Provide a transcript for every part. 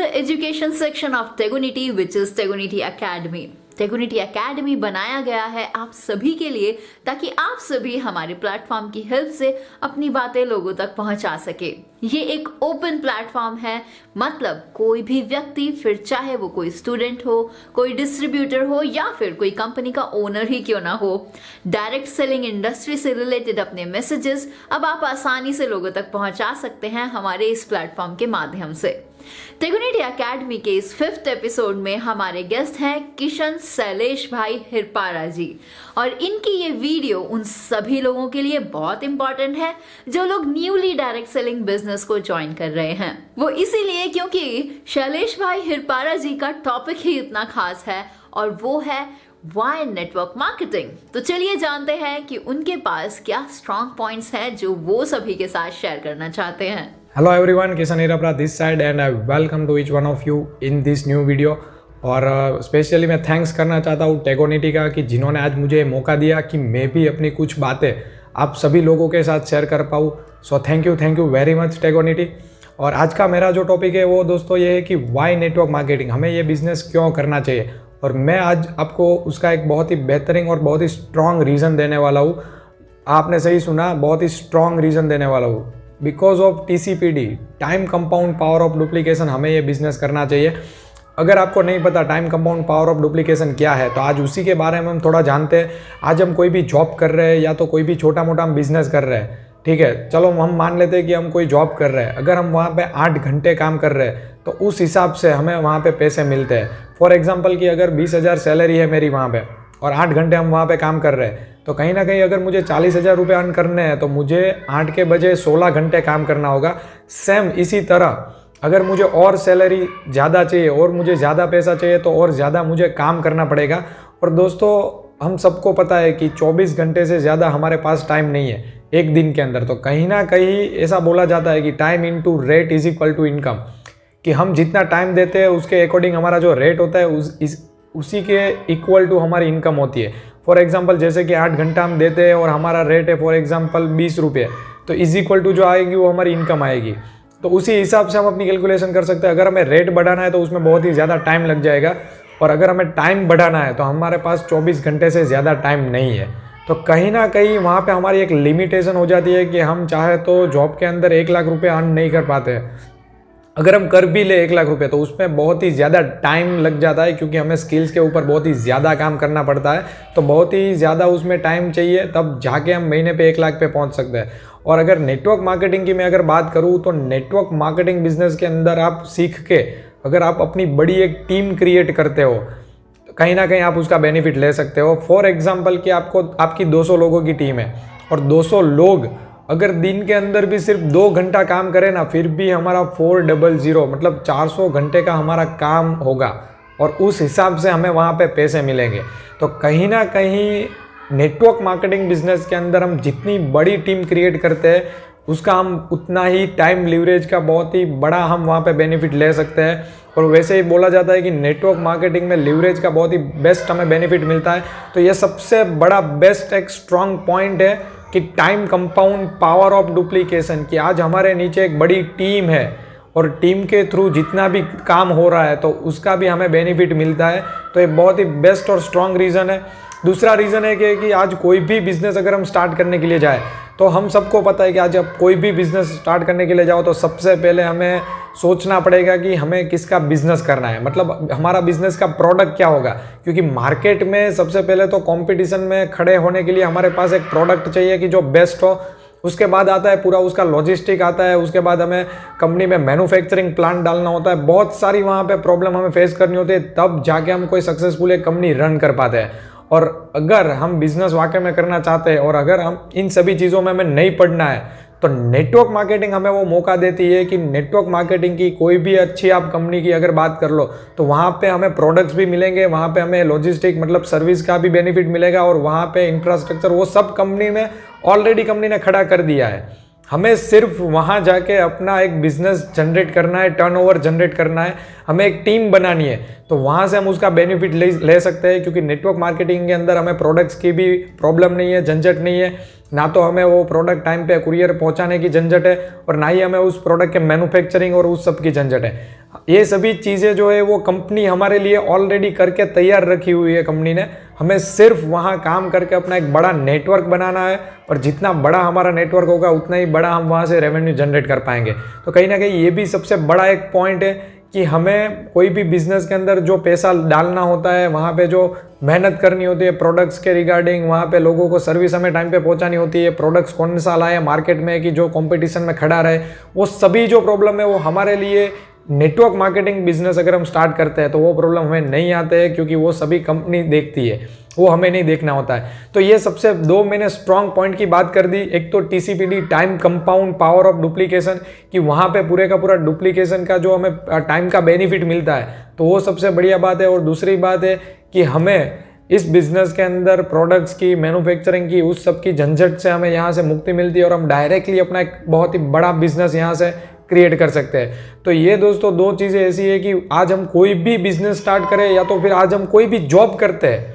the education section of Tegonity, which is Tegonity Academy. Tegonity academy बनाया गया है आप सभी के लिए, ताकि आप सभी हमारे प्लेटफॉर्म की हेल्प से अपनी बातें लोगों तक पहुंचा सके। ये एक ओपन प्लेटफॉर्म है, मतलब कोई भी व्यक्ति, फिर चाहे वो कोई स्टूडेंट हो, कोई डिस्ट्रीब्यूटर हो या फिर कोई कंपनी का ओनर ही क्यों ना हो, डायरेक्ट सेलिंग इंडस्ट्री से रिलेटेड अपने मैसेजेस अब आप आसानी से लोगों तक पहुंचा सकते हैं हमारे इस प्लेटफॉर्म के माध्यम से। टेगोनिटी एकेडमी के इस 5th एपिसोड में हमारे गेस्ट हैं किशन शैलेश भाई हिरपारा जी, और इनकी ये वीडियो उन सभी लोगों के लिए बहुत इंपॉर्टेंट है जो लोग न्यूली डायरेक्ट सेलिंग बिजनेस को ज्वाइन कर रहे हैं। वो इसीलिए क्योंकि शैलेश भाई हिरपारा जी का टॉपिक ही इतना खास है, और वो है वाई नेटवर्क मार्केटिंग। तो चलिए जानते हैं कि उनके पास क्या स्ट्रॉन्ग पॉइंट्स हैं जो वो सभी के साथ शेयर करना चाहते हैं। Hello everyone, Kishan Hirpara this side and I welcome to each one of you in this new video. और स्पेशली मैं थैंक्स करना चाहता हूँ टेगोनिटी का कि जिन्होंने आज मुझे मौका दिया कि मैं भी अपनी कुछ बातें आप सभी लोगों के साथ शेयर कर पाऊँ। So thank you very much Tegonity. और आज का मेरा जो टॉपिक है वो दोस्तों ये है कि वाई नेटवर्क मार्केटिंग, हमें ये बिज़नेस क्यों करना चाहिए। और मैं आज आपको उसका एक बहुत ही बेहतरीन और बहुत ही स्ट्रॉन्ग रीज़न देने वाला हूँ। आपने सही सुना, बहुत ही स्ट्रॉन्ग रीज़न देने वाला हूँ। Because of TCPD, time compound power of duplication, हमें ये बिजनेस करना चाहिए। अगर आपको नहीं पता time compound power of duplication क्या है, तो आज उसी के बारे में हम थोड़ा जानते हैं। आज हम कोई भी जॉब कर रहे हैं या तो कोई भी छोटा मोटा हम बिजनेस कर रहे हैं, ठीक है, चलो हम मान लेते हैं कि हम कोई जॉब कर रहे हैं। अगर हम वहाँ पे 8 घंटे काम कर रहे हैं तो उस हिसाब से हमें वहाँ पे पैसे मिलते हैं। फॉर एग्जाम्पल कि अगर 20,000 सैलरी है मेरी वहाँ पे और 8 घंटे हम वहाँ पे काम कर रहे हैं, तो कहीं ना कहीं अगर मुझे 40,000 रुपये अर्न करने हैं तो मुझे 8 के बजाय 16 घंटे काम करना होगा। सेम इसी तरह अगर मुझे और सैलरी ज़्यादा चाहिए और मुझे ज़्यादा पैसा चाहिए तो और ज़्यादा मुझे काम करना पड़ेगा। और दोस्तों हम सबको पता है कि 24 घंटे से ज़्यादा हमारे पास टाइम नहीं है एक दिन के अंदर। तो कहीं ना कहीं ऐसा बोला जाता है कि time into rate is equal to income, कि हम जितना टाइम देते हैं उसके अकॉर्डिंग हमारा जो रेट होता है उसी के इक्वल टू हमारी इनकम होती है। फॉर एग्जांपल जैसे कि 8 घंटा हम देते हैं और हमारा रेट है फॉर एग्जांपल 20 रुपये, तो इज इक्वल टू जो आएगी वो हमारी इनकम आएगी। तो उसी हिसाब से हम अपनी कैलकुलेशन कर सकते हैं। अगर हमें रेट बढ़ाना है तो उसमें बहुत ही ज़्यादा टाइम लग जाएगा, और अगर हमें टाइम बढ़ाना है तो हमारे पास 24 घंटे से ज़्यादा टाइम नहीं है। तो कहीं ना कहीं वहाँ पे हमारी एक लिमिटेशन हो जाती है कि हम चाहे तो जॉब के अंदर 1 लाख रुपये अर्न नहीं कर पाते। अगर हम कर भी ले 1 लाख रुपये तो उसमें बहुत ही ज़्यादा टाइम लग जाता है, क्योंकि हमें स्किल्स के ऊपर बहुत ही ज़्यादा काम करना पड़ता है। तो बहुत ही ज़्यादा उसमें टाइम चाहिए, तब जाके हम महीने पे 1 लाख पे पहुंच सकते हैं। और अगर नेटवर्क मार्केटिंग की मैं अगर बात करूं तो नेटवर्क मार्केटिंग बिजनेस के अंदर आप सीख के अगर आप अपनी बड़ी एक टीम क्रिएट करते हो तो कहीं ना कहीं आप उसका बेनिफिट ले सकते हो। फॉर एग्जाम्पल कि आपकी 200 लोगों की टीम है और 200 लोग अगर दिन के अंदर भी सिर्फ 2 घंटा काम करें ना, फिर भी हमारा 400 मतलब 400 घंटे का हमारा काम होगा, और उस हिसाब से हमें वहाँ पे पैसे मिलेंगे। तो कहीं ना कहीं नेटवर्क मार्केटिंग बिजनेस के अंदर हम जितनी बड़ी टीम क्रिएट करते हैं उसका हम उतना ही टाइम लीवरेज का बहुत ही बड़ा हम वहाँ पे बेनिफिट ले सकते हैं। और वैसे ही बोला जाता है कि नेटवर्क मार्केटिंग में लीवरेज का बहुत ही बेस्ट हमें बेनिफिट मिलता है। तो ये सबसे बड़ा बेस्ट एक स्ट्रॉन्ग पॉइंट है कि time compound power of duplication, कि आज हमारे नीचे एक बड़ी टीम है और टीम के थ्रू जितना भी काम हो रहा है तो उसका भी हमें बेनिफिट मिलता है। तो ये बहुत ही बेस्ट और स्ट्रॉन्ग रीज़न है। दूसरा रीज़न है कि आज कोई भी बिज़नेस अगर हम स्टार्ट करने के लिए जाए तो हम सबको पता है कि आज आप कोई भी बिज़नेस स्टार्ट करने के लिए जाओ तो सबसे पहले हमें सोचना पड़ेगा कि हमें किसका बिज़नेस करना है, मतलब हमारा बिज़नेस का प्रोडक्ट क्या होगा। क्योंकि मार्केट में सबसे पहले तो कंपटीशन में खड़े होने के लिए हमारे पास एक प्रोडक्ट चाहिए कि जो बेस्ट हो। उसके बाद आता है पूरा उसका लॉजिस्टिक आता है, उसके बाद हमें कंपनी में मैन्युफैक्चरिंग प्लांट डालना होता है, बहुत सारी वहाँ पे प्रॉब्लम हमें फेस करनी होती है, तब जाके हम कोई सक्सेसफुल एक कंपनी रन कर पाते हैं। और अगर हम बिजनेस वाकई में करना चाहते हैं और अगर हम इन सभी चीज़ों में हमें नहीं पढ़ना है तो नेटवर्क मार्केटिंग हमें वो मौका देती है कि नेटवर्क मार्केटिंग की कोई भी अच्छी आप कंपनी की अगर बात कर लो तो वहाँ पे हमें प्रोडक्ट्स भी मिलेंगे, वहाँ पे हमें लॉजिस्टिक मतलब सर्विस का भी बेनिफिट मिलेगा, और वहाँ पे इंफ्रास्ट्रक्चर वो सब कंपनी ने ऑलरेडी खड़ा कर दिया है। हमें सिर्फ वहाँ जाके अपना एक बिजनेस जनरेट करना है, टर्नओवर जनरेट करना है, हमें एक टीम बनानी है, तो वहाँ से हम उसका बेनिफिट ले सकते हैं। क्योंकि नेटवर्क मार्केटिंग के अंदर हमें प्रोडक्ट्स की भी प्रॉब्लम नहीं है, झंझट नहीं है, ना तो हमें वो प्रोडक्ट टाइम पे कुरियर पहुँचाने की झंझट है, और ना ही हमें उस प्रोडक्ट के मैन्युफैक्चरिंग और उस सब की झंझट है। ये सभी चीज़ें जो है वो कंपनी हमारे लिए ऑलरेडी करके तैयार रखी हुई है कंपनी ने। हमें सिर्फ वहाँ काम करके अपना एक बड़ा नेटवर्क बनाना है, और जितना बड़ा हमारा नेटवर्क होगा उतना ही बड़ा हम वहाँ से रेवेन्यू जनरेट कर पाएंगे। तो कहीं ना कहीं ये भी सबसे बड़ा एक पॉइंट है कि हमें कोई भी बिजनेस के अंदर जो पैसा डालना होता है, वहाँ पे जो मेहनत करनी होती है प्रोडक्ट्स के रिगार्डिंग, वहाँ पे लोगों को सर्विस हमें टाइम पे पहुँचानी होती है, प्रोडक्ट्स कौन सा लाए मार्केट में कि जो कंपटीशन में खड़ा रहे, वो सभी जो प्रॉब्लम है वो हमारे लिए नेटवर्क मार्केटिंग बिजनेस अगर हम स्टार्ट करते हैं तो वो प्रॉब्लम हमें नहीं आते हैं, क्योंकि वो सभी कंपनी देखती है, वो हमें नहीं देखना होता है। तो ये सबसे दो मैंने स्ट्रॉन्ग पॉइंट की बात कर दी। एक तो TCPD, time compound power of duplication, कि वहाँ पे पूरे का पूरा डुप्लीकेशन का जो हमें टाइम का बेनिफिट मिलता है, तो वो सबसे बढ़िया बात है। और दूसरी बात है कि हमें इस बिजनेस के अंदर प्रोडक्ट्स की, मैन्युफैक्चरिंग की, उस सब की झंझट से हमें यहाँ से मुक्ति मिलती है, और हम डायरेक्टली अपना एक बहुत ही बड़ा बिजनेस यहाँ से क्रिएट कर सकते हैं। तो ये दोस्तों दो चीज़ें ऐसी है कि आज हम कोई भी बिजनेस स्टार्ट करें या तो फिर आज हम कोई भी जॉब करते हैं,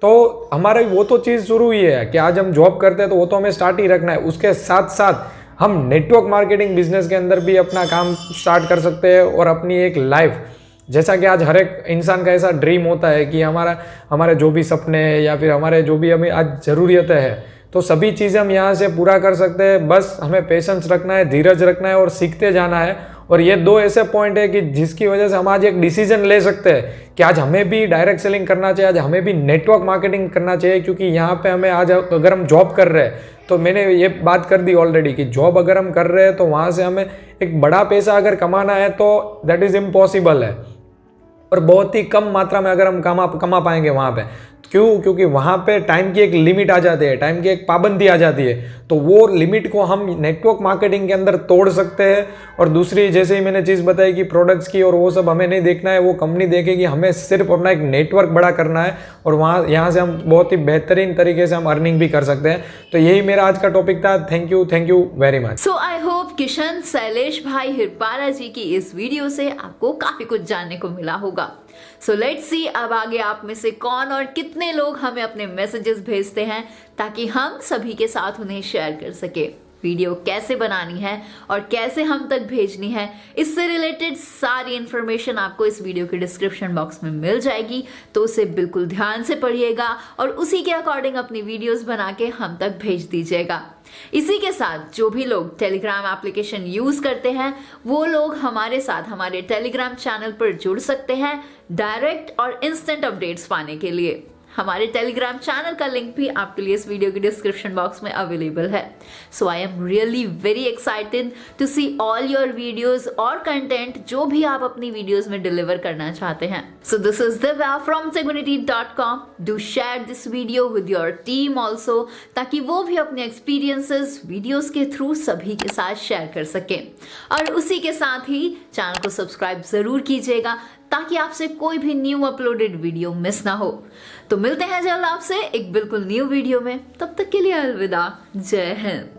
तो हमारे वो तो चीज़ शुरू हुई है कि आज हम जॉब करते हैं तो वो तो हमें स्टार्ट ही रखना है। उसके साथ साथ हम नेटवर्क मार्केटिंग बिजनेस के अंदर भी अपना काम स्टार्ट कर सकते हैं, और अपनी एक लाइफ, जैसा कि आज हर एक इंसान का ऐसा ड्रीम होता है कि हमारे जो भी सपने हैं या फिर हमारे जो भी हमें आज ज़रूरियतें हैं, तो सभी चीज़ें हम यहाँ से पूरा कर सकते हैं। बस हमें पेशेंस रखना है, धीरज रखना है और सीखते जाना है। और ये दो ऐसे पॉइंट है कि जिसकी वजह से हम आज एक डिसीजन ले सकते हैं कि आज हमें भी डायरेक्ट सेलिंग करना चाहिए, आज हमें भी नेटवर्क मार्केटिंग करना चाहिए। क्योंकि यहाँ पे हमें आज अगर हम जॉब कर रहे हैं, तो मैंने ये बात कर दी ऑलरेडी कि जॉब अगर हम कर रहे हैं तो वहाँ से हमें एक बड़ा पैसा अगर कमाना है तो दैट इज़ इम्पॉसिबल है, और बहुत ही कम मात्रा में अगर हम कमा पाएंगे वहाँ पे। क्यों? क्योंकि वहाँ पे टाइम की एक लिमिट आ जाती है, टाइम की एक पाबंदी आ जाती है, तो वो लिमिट को हम नेटवर्क मार्केटिंग के अंदर तोड़ सकते हैं। और दूसरी, जैसे ही मैंने चीज़ बताई कि प्रोडक्ट्स की और वो सब हमें नहीं देखना है, वो कंपनी देखेगी, हमें सिर्फ अपना एक नेटवर्क बड़ा करना है, और यहाँ से हम बहुत ही बेहतरीन तरीके से हम अर्निंग भी कर सकते हैं। तो यही मेरा आज का टॉपिक था। Thank you very much. So I hope Kishan Shailesh भाई हिरपारा जी की इस वीडियो से आपको काफी कुछ जानने को मिला होगा। सो लेट्स सी अब आगे आप में से कौन और कितने लोग हमें अपने मैसेजेस भेजते हैं, ताकि हम सभी के साथ उन्हें शेयर कर सके। वीडियो कैसे बनानी है और कैसे हम तक भेजनी है, इससे रिलेटेड सारी इंफॉर्मेशन आपको इस वीडियो के डिस्क्रिप्शन बॉक्स में मिल जाएगी, तो उसे बिल्कुल ध्यान से पढ़िएगा और उसी के अकॉर्डिंग अपनी वीडियोस बना के हम तक भेज दीजिएगा। इसी के साथ जो भी लोग टेलीग्राम एप्लीकेशन यूज करते हैं, वो लोग हमारे साथ हमारे टेलीग्राम चैनल पर जुड़ सकते हैं डायरेक्ट और इंस्टेंट अपडेट्स पाने के लिए। हमारे टेलीग्राम चैनल का लिंक भी आपके लिए इस वीडियो के डिस्क्रिप्शन बॉक्स में अवेलेबल है। So I am really very excited to see all your videos और कंटेंट जो भी आप अपनी वीडियोस में डिलीवर करना चाहते हैं। So this is Divya from tegonity.com। Do share this video with your team also, ताकि वो भी अपने एक्सपीरियंसेस वीडियोस के थ्रू सभी के साथ शेयर कर सकें। और उसी के साथ ही चैनल को सब्सक्राइब जरूर कीजिएगा, ताकि आपसे कोई भी न्यू अपलोडेड वीडियो मिस ना हो। तो मिलते हैं जल्द आपसे एक बिल्कुल न्यू वीडियो में। तब तक के लिए अलविदा। जय हिंद।